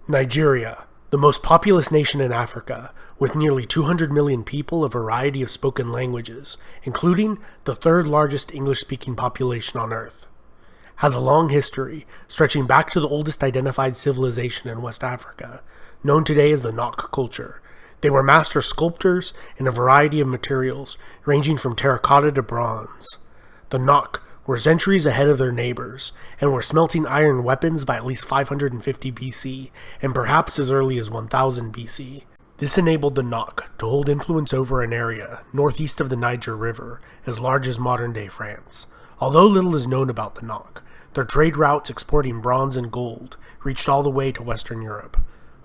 Nigeria, the most populous nation in Africa, with nearly 200 million people, a variety of spoken languages, including the third largest English-speaking population on Earth, has a long history stretching back to the oldest identified civilization in West Africa, known today as the Nok culture. They were master sculptors in a variety of materials, ranging from terracotta to bronze. The Nok were centuries ahead of their neighbors, and were smelting iron weapons by at least 550 BC, and perhaps as early as 1000 BC. This enabled the Nok to hold influence over an area northeast of the Niger River, as large as modern-day France. Although little is known about the Nok, their trade routes exporting bronze and gold reached all the way to Western Europe.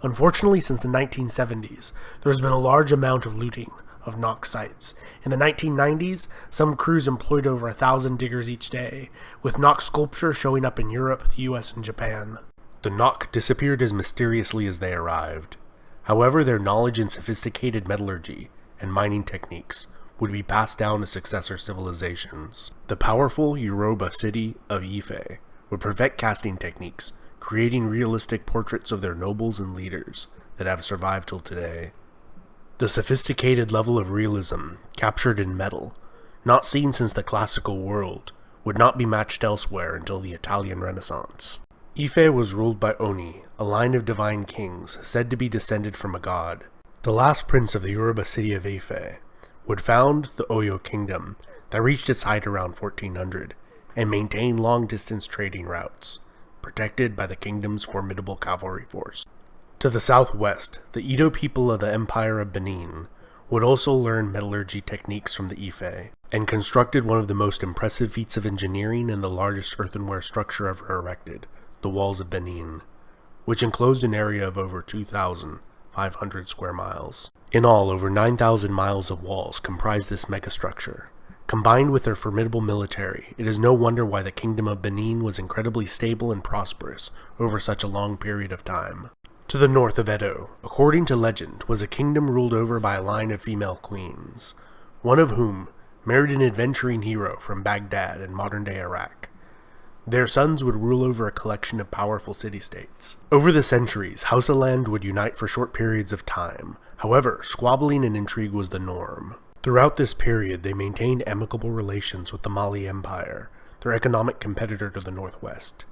Unfortunately, since the 1970s, there has been a large amount of looting of Nok sites. In the 1990s, some crews employed over 1,000 diggers each day, with Nok sculpture showing up in Europe, the US, and Japan. The Nok disappeared as mysteriously as they arrived. However, their knowledge in sophisticated metallurgy and mining techniques would be passed down to successor civilizations. The powerful Yoruba city of Ife would perfect casting techniques, creating realistic portraits of their nobles and leaders that have survived till today. The sophisticated level of realism captured in metal, not seen since the classical world, would not be matched elsewhere until the Italian Renaissance. Ife was ruled by Oni, a line of divine kings said to be descended from a god. The last prince of the Yoruba city of Ife would found the Oyo kingdom that reached its height around 1400 and maintained long-distance trading routes, protected by the kingdom's formidable cavalry force. To the southwest, the Edo people of the Empire of Benin would also learn metallurgy techniques from the Ife, and constructed one of the most impressive feats of engineering and the largest earthenware structure ever erected, the Walls of Benin, which enclosed an area of over 2,500 square miles. In all, over 9,000 miles of walls comprise this megastructure. Combined with their formidable military, it is no wonder why the Kingdom of Benin was incredibly stable and prosperous over such a long period of time. To the north of Edo, according to legend, was a kingdom ruled over by a line of female queens, one of whom married an adventuring hero from Baghdad in modern-day Iraq. Their sons would rule over a collection of powerful city-states. Over the centuries, Hausaland would unite for short periods of time. However, squabbling and intrigue was the norm. Throughout this period, they maintained amicable relations with the Mali Empire, their economic competitor to the northwest,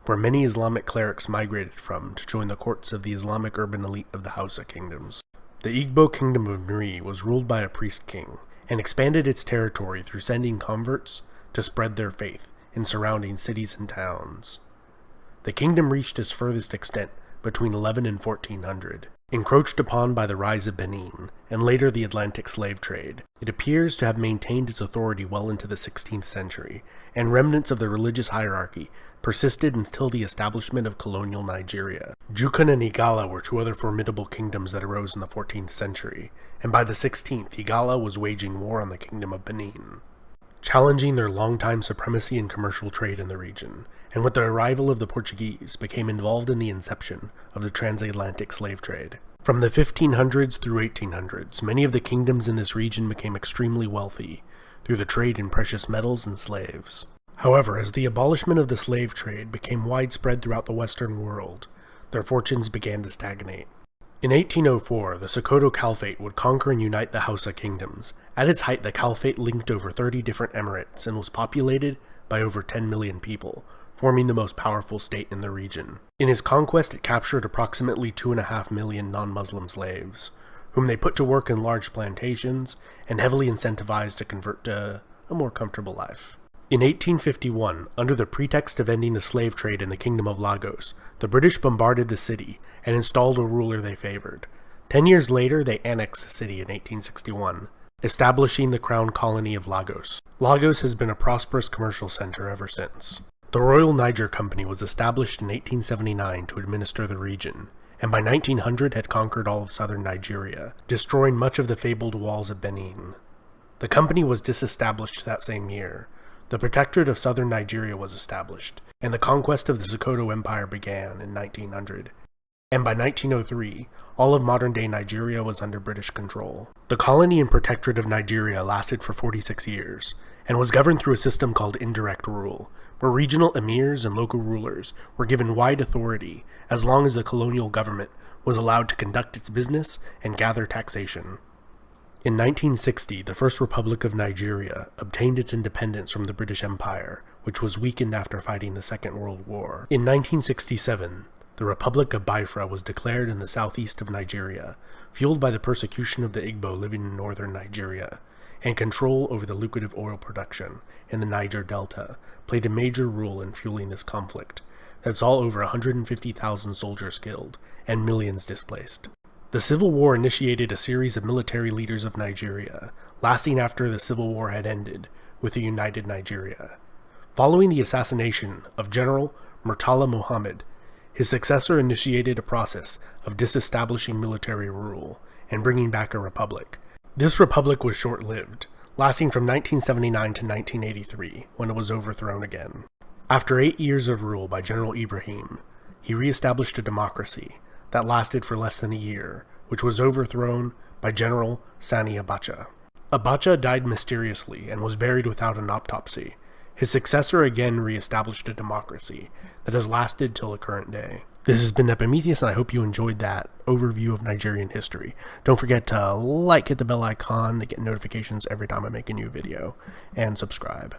where many Islamic clerics migrated from to join the courts of the Islamic urban elite of the Hausa kingdoms. The Igbo kingdom of Nri was ruled by a priest king, and expanded its territory through sending converts to spread their faith in surrounding cities and towns. The kingdom reached its furthest extent between 11 and 1400. Encroached upon by the rise of Benin, and later the Atlantic slave trade, it appears to have maintained its authority well into the 16th century, and remnants of the religious hierarchy persisted until the establishment of colonial Nigeria. Jukun and Igala were two other formidable kingdoms that arose in the 14th century, and by the 16th, Igala was waging war on the Kingdom of Benin, challenging their long-time supremacy in commercial trade in the region, and with the arrival of the Portuguese, became involved in the inception of the transatlantic slave trade. From the 1500s through 1800s, many of the kingdoms in this region became extremely wealthy through the trade in precious metals and slaves. However, as the abolishment of the slave trade became widespread throughout the Western world, their fortunes began to stagnate. In 1804, the Sokoto Caliphate would conquer and unite the Hausa kingdoms. At its height, the Caliphate linked over 30 different emirates and was populated by over 10 million people, forming the most powerful state in the region. In his conquest, it captured approximately 2.5 million non-Muslim slaves, whom they put to work in large plantations and heavily incentivized to convert to a more comfortable life. In 1851, under the pretext of ending the slave trade in the Kingdom of Lagos, the British bombarded the city and installed a ruler they favored. 10 years later, they annexed the city in 1861, establishing the crown colony of Lagos. Lagos has been a prosperous commercial center ever since. The Royal Niger Company was established in 1879 to administer the region, and by 1900 had conquered all of southern Nigeria, destroying much of the fabled walls of Benin. The company was disestablished that same year. The Protectorate of southern Nigeria was established, and the conquest of the Sokoto Empire began in 1900. and by 1903, all of modern-day Nigeria was under British control. The colony and protectorate of Nigeria lasted for 46 years, and was governed through a system called indirect rule, where regional emirs and local rulers were given wide authority as long as the colonial government was allowed to conduct its business and gather taxation. In 1960, the First Republic of Nigeria obtained its independence from the British Empire, which was weakened after fighting the Second World War. In 1967, the Republic of Biafra was declared in the southeast of Nigeria, fueled by the persecution of the Igbo living in northern Nigeria, and control over the lucrative oil production in the Niger Delta played a major role in fueling this conflict that saw over 150,000 soldiers killed and millions displaced. The Civil War initiated a series of military leaders of Nigeria, lasting after the Civil War had ended with a united Nigeria. Following the assassination of General Murtala Muhammad, his successor initiated a process of disestablishing military rule and bringing back a republic. This republic was short-lived, lasting from 1979 to 1983, when it was overthrown again. After 8 years of rule by General Ibrahim, he re-established a democracy that lasted for less than a year, which was overthrown by General Sani Abacha. Abacha died mysteriously and was buried without an autopsy. His successor again re-established a democracy that has lasted till the current day. This has been Epimetheus, and I hope you enjoyed that overview of Nigerian history. Don't forget to hit the bell icon to get notifications every time I make a new video, and subscribe.